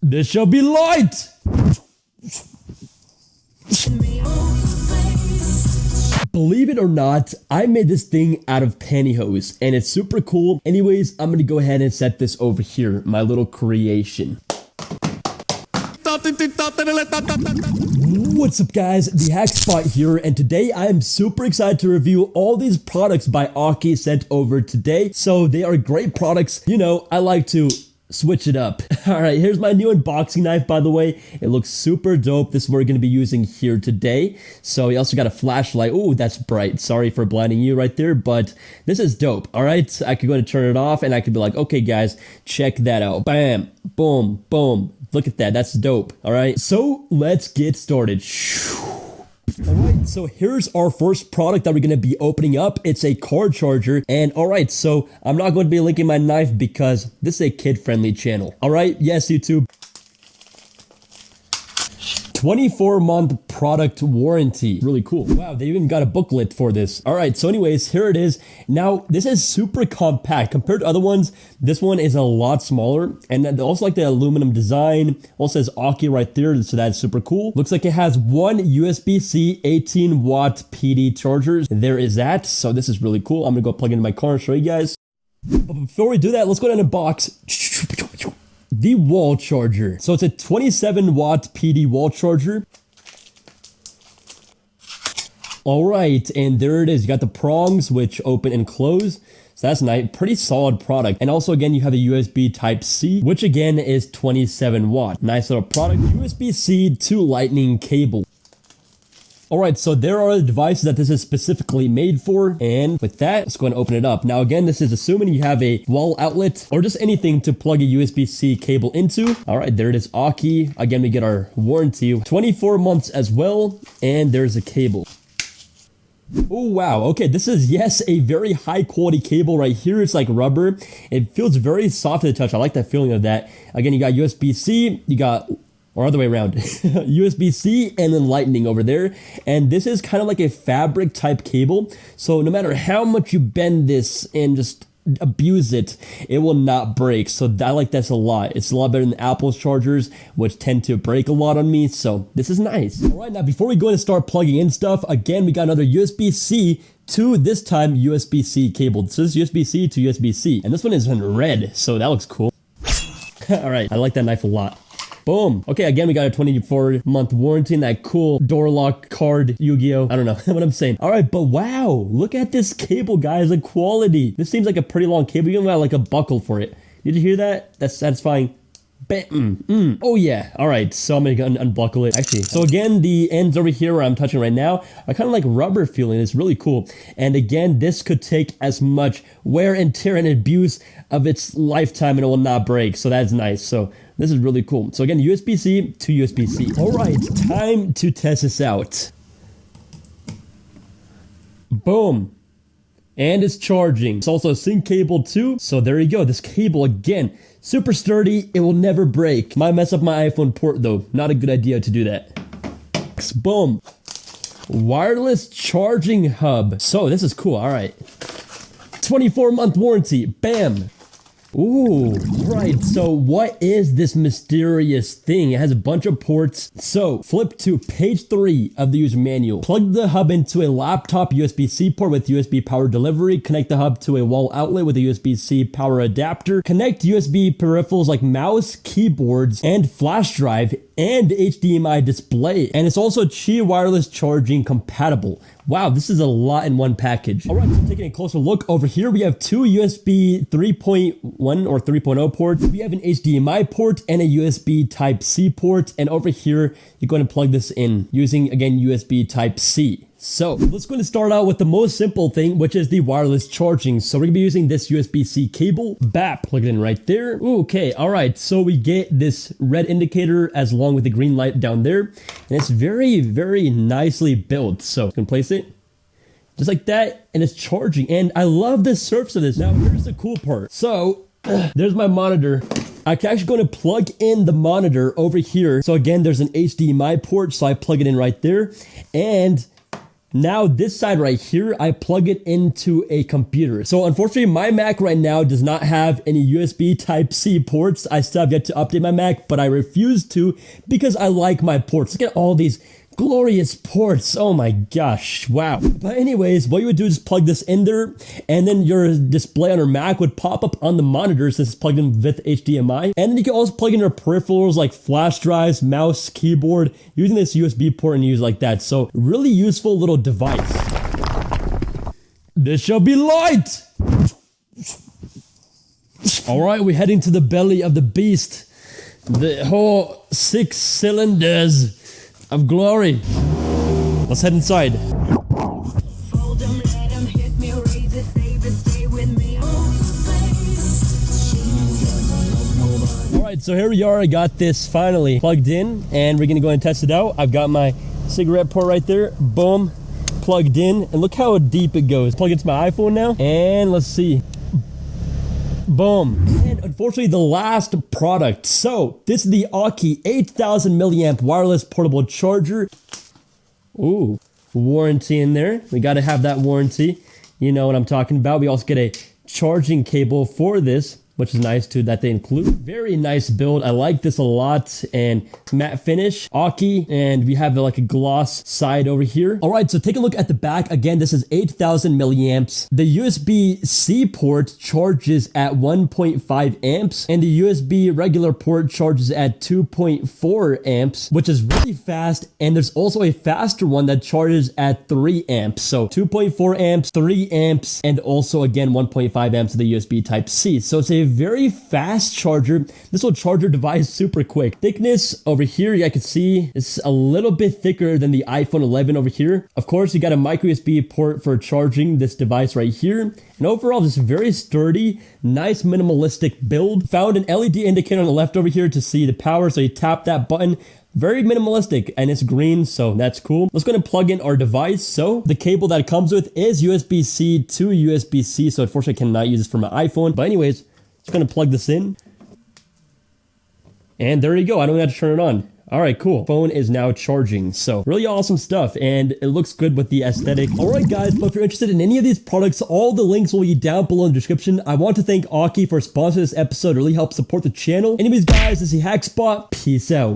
This shall be light. Believe it or not, I made this thing out of pantyhose and it's super cool. Anyways, I'm gonna go ahead and set this over here, my little creation. What's up guys, the Hack Spot here, and today I am super excited to review all these products by Aukey sent over today. So they are great products. You know, I like to switch it up. Alright, here's my new unboxing knife, by the way. It looks super dope. This is what we're going to be using here today. So we also got a flashlight. Oh, that's bright. Sorry for blinding you right there, but this is dope. Alright, I could go and turn it off and I could be like, okay guys, check that out. Bam, boom, boom. Look at that. That's dope. Alright, so let's get started. Alright, so here's our first product that we're going to be opening up. It's a car charger. And alright, so I'm not going to be linking my knife because this is a kid-friendly channel. Alright, yes, YouTube. 24-month product warranty. Really cool. Wow, they even got a booklet for this. Alright, so anyways, here it is. Now, this is super compact. Compared to other ones, this one is a lot smaller. And then also like the aluminum design. Also says Aukey right there, so that's super cool. Looks like it has one USB-C 18-watt PD chargers. There is that. So this is really cool. I'm gonna go plug it into my car and show you guys. But before we do that, let's go down and unbox the wall charger. So it's a 27-watt PD wall charger. All right, and there it is. You got the prongs, which open and close. So that's nice. Pretty solid product. And also, again, you have the USB Type-C, which again is 27 watt. Nice little product. USB-C to lightning cable. Alright, so there are the devices that this is specifically made for, and with that, let's go and open it up. Now again, this is assuming you have a wall outlet, or just anything to plug a USB-C cable into. Alright, there it is, Aukey. Again, we get our warranty, 24 months as well, and there's a cable. Oh wow, okay, this is, yes, a very high quality cable right here. It's like rubber. It feels very soft to the touch. I like that feeling of that. Again, you got USB-C, you got... or other way around, USB-C and then lightning over there. And this is kind of like a fabric type cable. So no matter how much you bend this and just abuse it, it will not break. So I like this a lot. It's a lot better than Apple's chargers, which tend to break a lot on me. So this is nice. All right, now before we go and start plugging in stuff, again, we got another USB-C to this time USB-C cable. So this is USB-C to USB-C. And this one is in red, so that looks cool. All right, I like that knife a lot. Boom. Okay, again, we got a 24-month warranty and that cool door lock card Yu-Gi-Oh! I don't know what I'm saying. All right, but wow, look at this cable, guys, the quality. This seems like a pretty long cable. You even got like a buckle for it. Did you hear that? That's satisfying. Oh yeah. All right, so I'm gonna unbuckle it. Actually, so again, the ends over here where I'm touching right now are kind of like rubber feeling. It's really cool. And again, this could take as much wear and tear and abuse of its lifetime and it will not break. So that's nice. So this is really cool. So again, USB-C to USB-C. All right, time to test this out. Boom. And it's charging. It's also a sync cable too. So there you go. This cable, again, super sturdy. It will never break. Might mess up my iPhone port though. Not a good idea to do that. Boom. Wireless charging hub. So this is cool. All right. 24-month warranty. Bam. Ooh, right. So what is this mysterious thing? It has a bunch of ports. So flip to page 3 of the user manual. Plug the hub into a laptop USB-C port with USB power delivery. Connect the hub to a wall outlet with a USB-C power adapter. Connect USB peripherals like mouse, keyboards, and flash drive and HDMI display. And it's also Qi wireless charging compatible. Wow, this is a lot in one package. All right, so taking a closer look over here, we have two USB 3.1 or 3.0 ports. We have an HDMI port and a USB Type-C port. And over here, you're going to plug this in using, again, USB Type-C. So let's go and start out with the most simple thing, which is the wireless charging. So we're gonna be using this USB-C cable. BAP, plug it in right there. Ooh, okay, all right. So we get this red indicator as long with the green light down there. And it's very, very nicely built. So you can place it just like that, and it's charging. And I love the surface of this. Now, here's the cool part. So there's my monitor. I'm actually going to plug in the monitor over here. So again, there's an HDMI port, so I plug it in right there. And Now this side right here, I plug it into a computer. So unfortunately, my Mac right now does not have any USB Type-C ports. I still have yet to update my Mac, but I refuse to because I like my ports. Look at all these glorious ports. Oh my gosh. Wow. But anyways, what you would do is plug this in there, and then your display on your Mac would pop up on the monitor since it's plugged in with HDMI. And then you can also plug in your peripherals like flash drives, mouse, keyboard, using this USB port and use like that. So really useful little device. This shall be light. All right, we're heading to the belly of the beast. The whole 6 cylinders of glory. Let's head inside. Alright, so here we are. I got this finally plugged in, and we're gonna go and test it out. I've got my cigarette port right there. Boom. Plugged in, and look how deep it goes. Plug into my iPhone now, and let's see. Boom. And unfortunately, the last product. So this is the Aukey 8000 milliamp wireless portable charger. Ooh, warranty in there. We got to have that warranty. You know what I'm talking about. We also get a charging cable for this, which is nice too that they include. Very nice build. I like this a lot. And matte finish, Aukey, and we have like a gloss side over here. All right, so take a look at the back. Again, this is 8000 milliamps. The USB-C port charges at 1.5 amps, and the USB regular port charges at 2.4 amps, which is really fast. And there's also a faster one that charges at 3 amps. So 2.4 amps, 3 amps, and also again 1.5 amps of the USB Type-C. So it's a very fast charger. This will charge your device super quick. Thickness over here, I can see it's a little bit thicker than the iPhone 11 over here. Of course, you got a micro USB port for charging this device right here. And overall, this is very sturdy, nice minimalistic build. Found an LED indicator on the left over here to see the power. So you tap that button. Very minimalistic, and it's green, so that's cool. Let's go and plug in our device. So the cable that it comes with is USB-C to USB-C. So unfortunately, I cannot use this for my iPhone. But anyways, just gonna plug this in. And there you go. I don't have to turn it on. All right, cool. Phone is now charging. So really awesome stuff, and it looks good with the aesthetic. All right, guys, but if you're interested in any of these products, all the links will be down below in the description. I want to thank Aukey for sponsoring this episode. It really helps support the channel. Anyways, guys, this is HackSpot. Peace out.